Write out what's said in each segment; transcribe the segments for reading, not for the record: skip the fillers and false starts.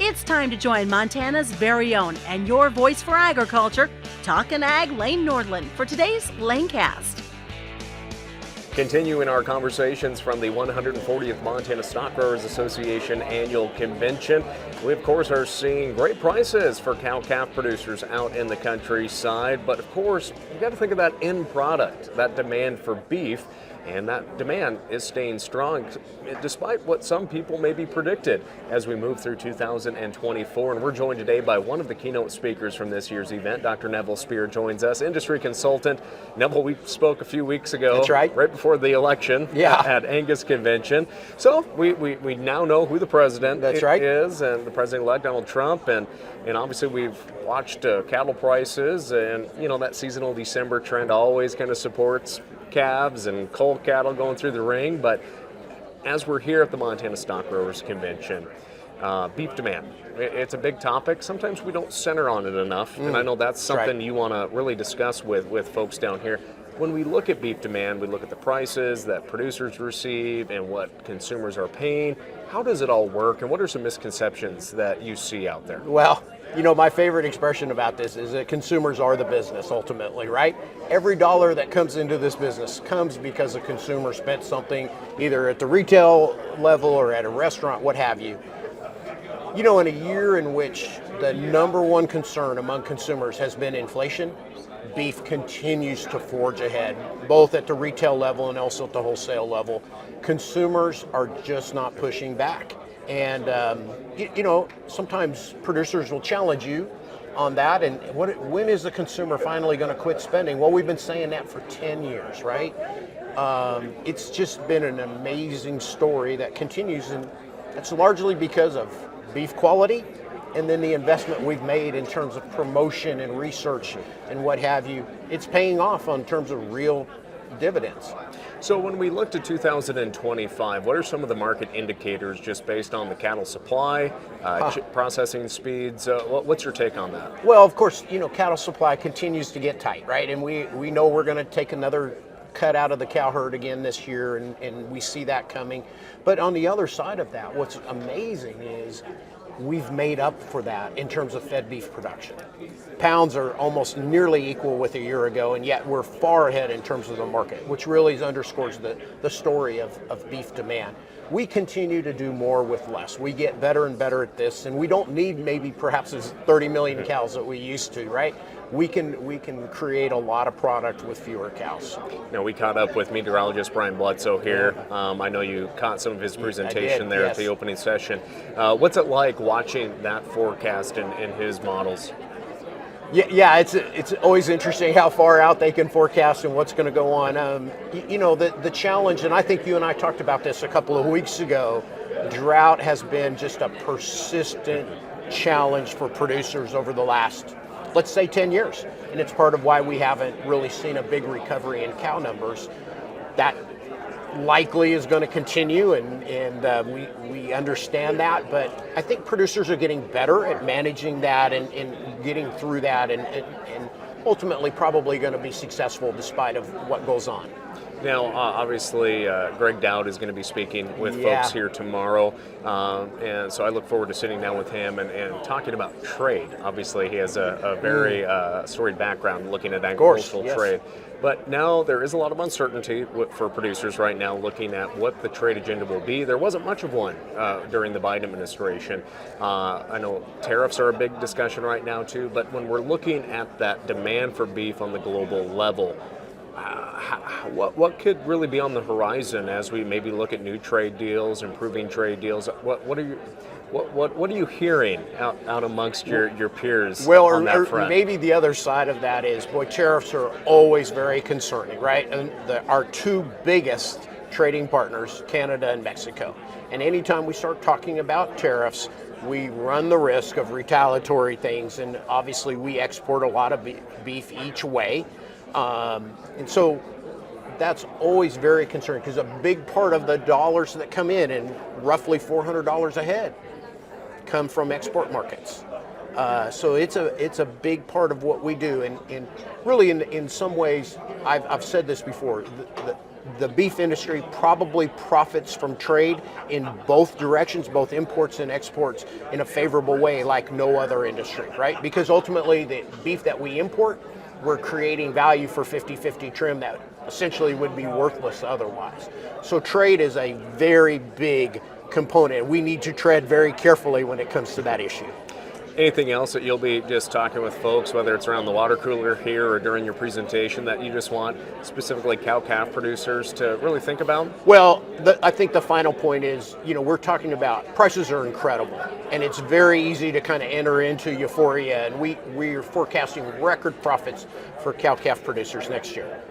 It's time to join Montana's very own and your voice for agriculture, Talkin' Ag Lane Nordlund, for today's Lanecast. Continuing our conversations from the 140th Montana Stockgrowers Association Annual Convention, we of course are seeing great prices for cow-calf producers out in the countryside, but of course you got to think of that end product, that demand for beef, and that demand is staying strong despite what some people maybe predicted as we move through 2024. And we're joined today by one of the keynote speakers from this year's event. Dr. Nevil Speer joins us, industry consultant. Nevil, we spoke a few weeks ago. That's right. Right before the election at Angus Convention. So we now know who the president is, and the president-elect Donald Trump, and obviously we've watched cattle prices, and you know that seasonal December trend always kind of supports calves and cold cattle going through the ring. But as we're here at the Montana Stockgrowers Convention, beef demand, it's a big topic. Sometimes we don't center on it enough, and I know that's something you want to really discuss with folks down here. When we look at beef demand, we look at the prices that producers receive and what consumers are paying. How does it all work, and what are some misconceptions that you see out there? Well, you know, my favorite expression about this is that consumers are the business ultimately, right? Every dollar that comes into this business comes because a consumer spent something either at the retail level or at a restaurant, what have you. You know, in a year in which the number one concern among consumers has been inflation, beef continues to forge ahead, both at the retail level and also at the wholesale level. Consumers are just not pushing back. And, you know, sometimes producers will challenge you on that. And when is the consumer finally going to quit spending? Well, we've been saying that for 10 years, right? It's just been an amazing story that continues. And that's largely because of beef quality and then the investment we've made in terms of promotion and research and what have you. It's paying off on terms of real dividends. So when we look to 2025, what are some of the market indicators just based on the cattle supply, processing speeds? What's your take on that? Well, of course, you know, cattle supply continues to get tight, right? And we know we're going to take another cut out of the cow herd again this year, and we see that coming. But on the other side of that, what's amazing is we've made up for that in terms of fed beef production. Pounds are almost nearly equal with a year ago, and yet we're far ahead in terms of the market, which really underscores the story of beef demand. We continue to do more with less. We get better and better at this, and we don't need maybe perhaps as 30 million cows that we used to, right? We can create a lot of product with fewer cows. Now, we caught up with meteorologist Brian Bledsoe here. I know you caught some of his presentation at the opening session. What's it like watching that forecast in his models? Yeah, it's always interesting how far out they can forecast and what's going to go on. You know, the challenge, and I think you and I talked about this a couple of weeks ago, drought has been just a persistent challenge for producers over the last, let's say, 10 years. And it's part of why we haven't really seen a big recovery in cow numbers. That likely is going to continue, and we understand that, but I think producers are getting better at managing that and getting through that, and ultimately probably going to be successful despite of what goes on. Now, obviously, Greg Drought is going to be speaking with folks here tomorrow, and so I look forward to sitting down with him and talking about trade. Obviously, he has a very storied background looking at agricultural trade. But now there is a lot of uncertainty for producers right now looking at what the trade agenda will be. There wasn't much of one during the Biden administration. I know tariffs are a big discussion right now too, but when we're looking at that demand for beef on the global level, what could really be on the horizon as we maybe look at new trade deals, improving trade deals? What are you hearing out amongst your peers on that front? Or maybe the other side of that is, tariffs are always very concerning, right? And our two biggest trading partners, Canada and Mexico. And anytime we start talking about tariffs, we run the risk of retaliatory things. And obviously we export a lot of beef each way. And so that's always very concerning, because a big part of the dollars that come in, and roughly $400 a head, come from export markets. So it's a big part of what we do, and really in some ways, I've said this before, the beef industry probably profits from trade in both directions, both imports and exports, in a favorable way like no other industry, right? Because ultimately the beef that we import, we're creating value for 50-50 trim that essentially would be worthless otherwise. So trade is a very big component. We need to tread very carefully when it comes to that issue. Anything else that you'll be just talking with folks, whether it's around the water cooler here or during your presentation, that you just want specifically cow-calf producers to really think about? Well, I think the final point is, we're talking about prices are incredible, and it's very easy to kind of enter into euphoria, and we're forecasting record profits for cow-calf producers next year.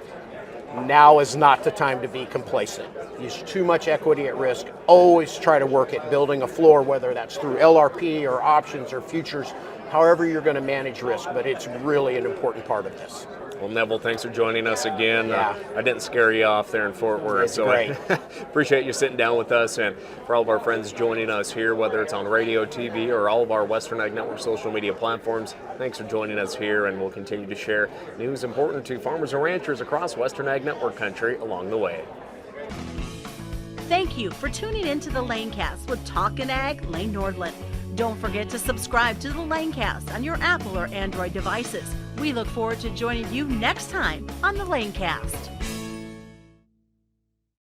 Now is not the time to be complacent. There's too much equity at risk. Always try to work at building a floor, whether that's through LRP or options or futures, however you're going to manage risk, but it's really an important part of this. Well, Nevil, thanks for joining us again. Yeah. I didn't scare you off there in Fort Worth, It's so great. I appreciate you sitting down with us, and for all of our friends joining us here, whether it's on radio, TV, or all of our Western Ag Network social media platforms, thanks for joining us here, and we'll continue to share news important to farmers and ranchers across Western Ag Network country along the way. Thank you for tuning in to the Lanecast with Talkin' Ag Lane Nordlund. Don't forget to subscribe to the Lanecast on your Apple or Android devices. We look forward to joining you next time on the Lanecast.